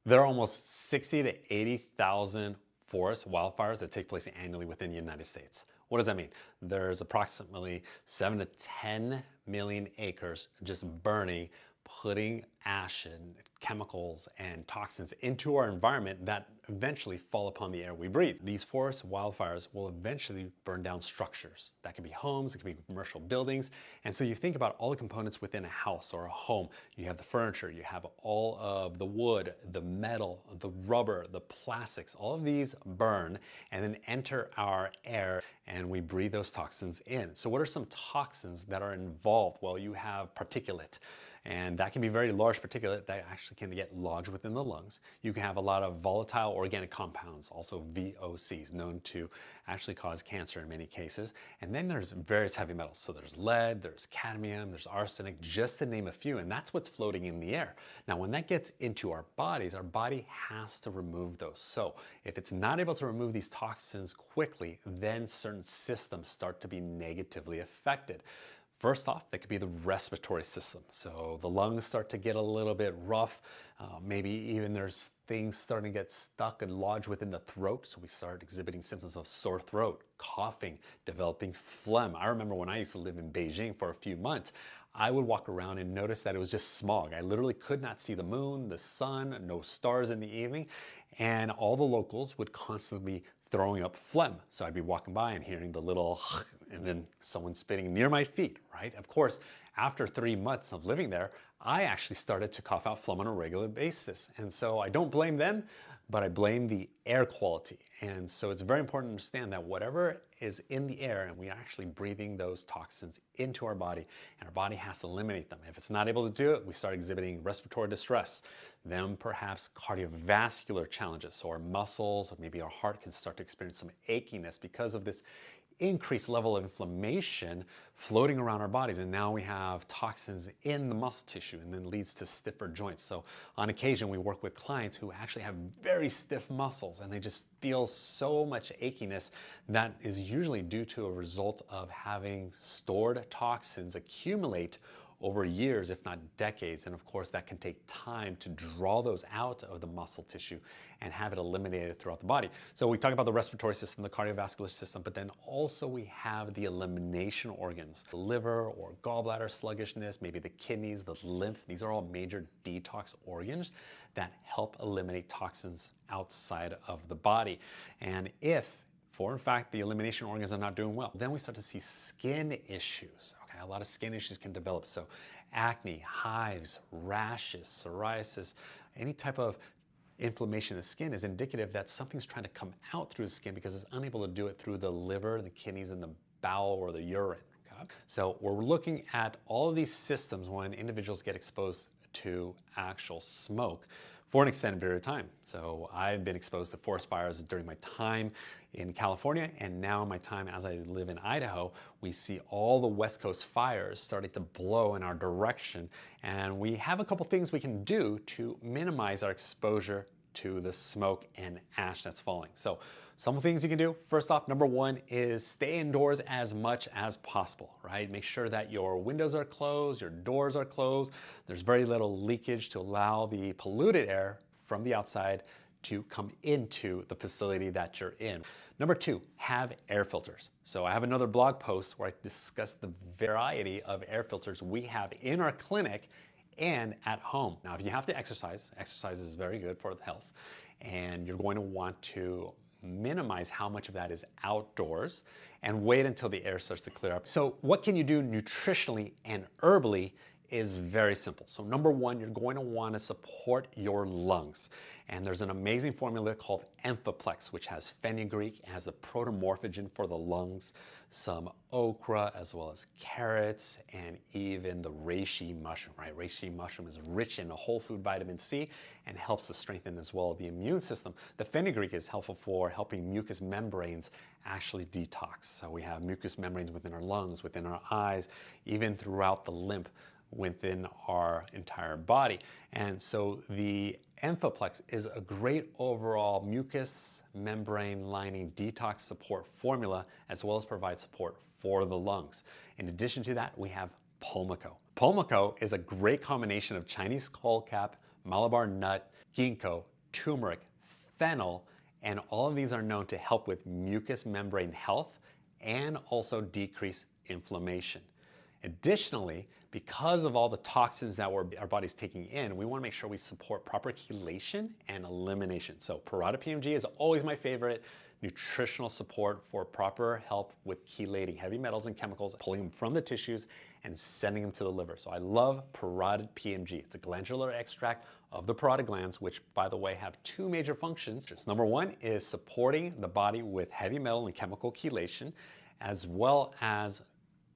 There are almost 60 to 80,000 forest wildfires that take place annually within the United States. What does that mean? There's approximately 7 to 10 million acres just burning, putting ash and chemicals and toxins into our environment that eventually fall upon the air we breathe. These forest wildfires will eventually burn down structures. That can be homes, it can be commercial buildings. And so you think about all the components within a house or a home. You have the furniture, you have all of the wood, the metal, the rubber, the plastics, all of these burn and then enter our air and we breathe those toxins in. So what are some toxins that are involved? Well, you have particulate. And that can be very large particulate that actually can get lodged within the lungs. You can have a lot of volatile organic compounds, also VOCs, known to actually cause cancer in many cases. And then there's various heavy metals. So there's lead, there's cadmium, there's arsenic, just to name a few. And that's what's floating in the air. Now, when that gets into our bodies, our body has to remove those. So if it's not able to remove these toxins quickly, then certain systems start to be negatively affected. First off, that could be the respiratory system. So the lungs start to get a little bit rough. Maybe even there's things starting to get stuck and lodged within the throat. So we start exhibiting symptoms of sore throat, coughing, developing phlegm. I remember when I used to live in Beijing for a few months, I would walk around and notice that it was just smog. I literally could not see the moon, the sun, no stars in the evening. And all the locals would constantly be throwing up phlegm. So I'd be walking by and hearing the little and then someone spitting near my feet, right? Of course, after 3 months of living there, I actually started to cough out phlegm on a regular basis. And so I don't blame them, but I blame the air quality. And so it's very important to understand that whatever is in the air, and we're actually breathing those toxins into our body, and our body has to eliminate them. If it's not able to do it, we start exhibiting respiratory distress, then perhaps cardiovascular challenges. So our muscles, or maybe our heart can start to experience some achiness because of this increased level of inflammation floating around our bodies, and now we have toxins in the muscle tissue and then leads to stiffer joints. So on occasion we work with clients who actually have very stiff muscles and they just feel so much achiness that is usually due to a result of having stored toxins accumulate over years, if not decades. And of course, that can take time to draw those out of the muscle tissue and have it eliminated throughout the body. So we talk about the respiratory system, the cardiovascular system, but then also we have the elimination organs, the liver or gallbladder sluggishness, maybe the kidneys, the lymph. These are all major detox organs that help eliminate toxins outside of the body. And if in fact, the elimination organs are not doing well, then we start to see skin issues. Okay, a lot of skin issues can develop. So acne, hives, rashes, psoriasis, any type of inflammation in the skin is indicative that something's trying to come out through the skin because it's unable to do it through the liver, the kidneys, and the bowel or the urine. Okay? So we're looking at all of these systems when individuals get exposed to actual smoke for an extended period of time. So I've been exposed to forest fires during my time in California, and now in my time as I live in Idaho, we see all the West Coast fires starting to blow in our direction, and we have a couple things we can do to minimize our exposure to the smoke and ash that's falling. So some things you can do, first off, number one is stay indoors as much as possible, right? Make sure that your windows are closed, your doors are closed. There's very little leakage to allow the polluted air from the outside to come into the facility that you're in. Number two, have air filters. So I have another blog post where I discuss the variety of air filters we have in our clinic and at home. Now, if you have to exercise is very good for the health, and you're going to want to minimize how much of that is outdoors and wait until the air starts to clear up. So what can you do nutritionally and herbally is very simple. So number one, you're going to want to support your lungs. And there's an amazing formula called Amphiplex, which has fenugreek, has the protomorphogen for the lungs, some okra, as well as carrots, and even the reishi mushroom, right? Reishi mushroom is rich in a whole food vitamin C and helps to strengthen as well the immune system. The fenugreek is helpful for helping mucous membranes actually detox. So we have mucous membranes within our lungs, within our eyes, even throughout the lymph within our entire body. And so the Amphiplex is a great overall mucous membrane lining detox support formula, as well as provide support for the lungs. In addition to that, we have Pulmico. Pulmico is a great combination of Chinese skullcap, Malabar nut, ginkgo, turmeric, fennel, and all of these are known to help with mucous membrane health and also decrease inflammation. Additionally, because of all the toxins that our body's taking in, we want to make sure we support proper chelation and elimination. So Parata PMG is always my favorite nutritional support for proper help with chelating heavy metals and chemicals, pulling them from the tissues and sending them to the liver. So I love Parata PMG. It's a glandular extract of the parotid glands, which by the way have two major functions. Number one is supporting the body with heavy metal and chemical chelation, as well as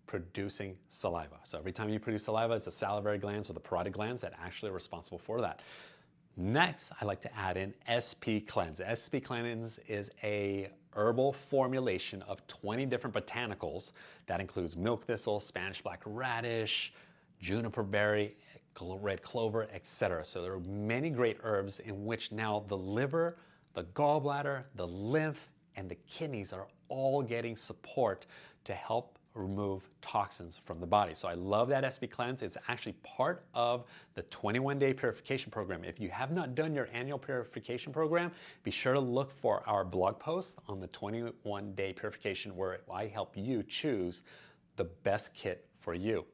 producing saliva. So every time you produce saliva, it's the salivary glands or the parotid glands that actually are responsible for that. Next, I like to add in SP Cleanse. SP Cleanse is a herbal formulation of 20 different botanicals that includes milk thistle, Spanish black radish, juniper berry, red clover, etc. So there are many great herbs in which now the liver, the gallbladder, the lymph, and the kidneys are all getting support to help remove toxins from the body. So I love that SP Cleanse. It's actually part of the 21-day purification program. If you have not done your annual purification program, be sure to look for our blog post on the 21-day purification where I help you choose the best kit for you.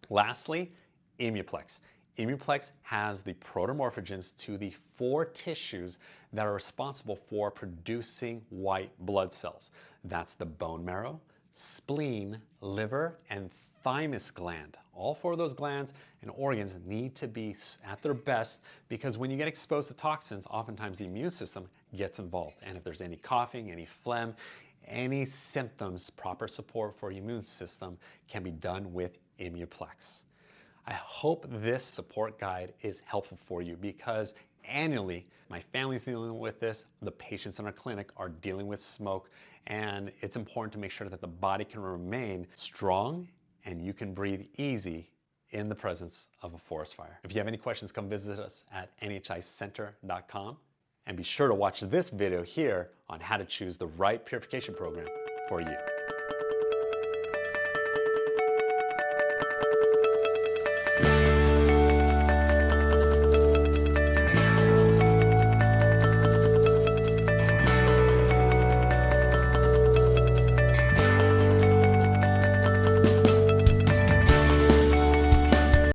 Lastly, Immuplex. Immuplex has the protomorphogens to the 4 tissues that are responsible for producing white blood cells. That's the bone marrow, spleen, liver, and thymus gland. All 4 of those glands and organs need to be at their best because when you get exposed to toxins, oftentimes the immune system gets involved. And if there's any coughing, any phlegm, any symptoms, proper support for your immune system can be done with Immuplex. I hope this support guide is helpful for you because annually my family's dealing with this, the patients in our clinic are dealing with smoke, and it's important to make sure that the body can remain strong and you can breathe easy in the presence of a forest fire. If you have any questions, come visit us at nhicenter.com and be sure to watch this video here on how to choose the right purification program for you.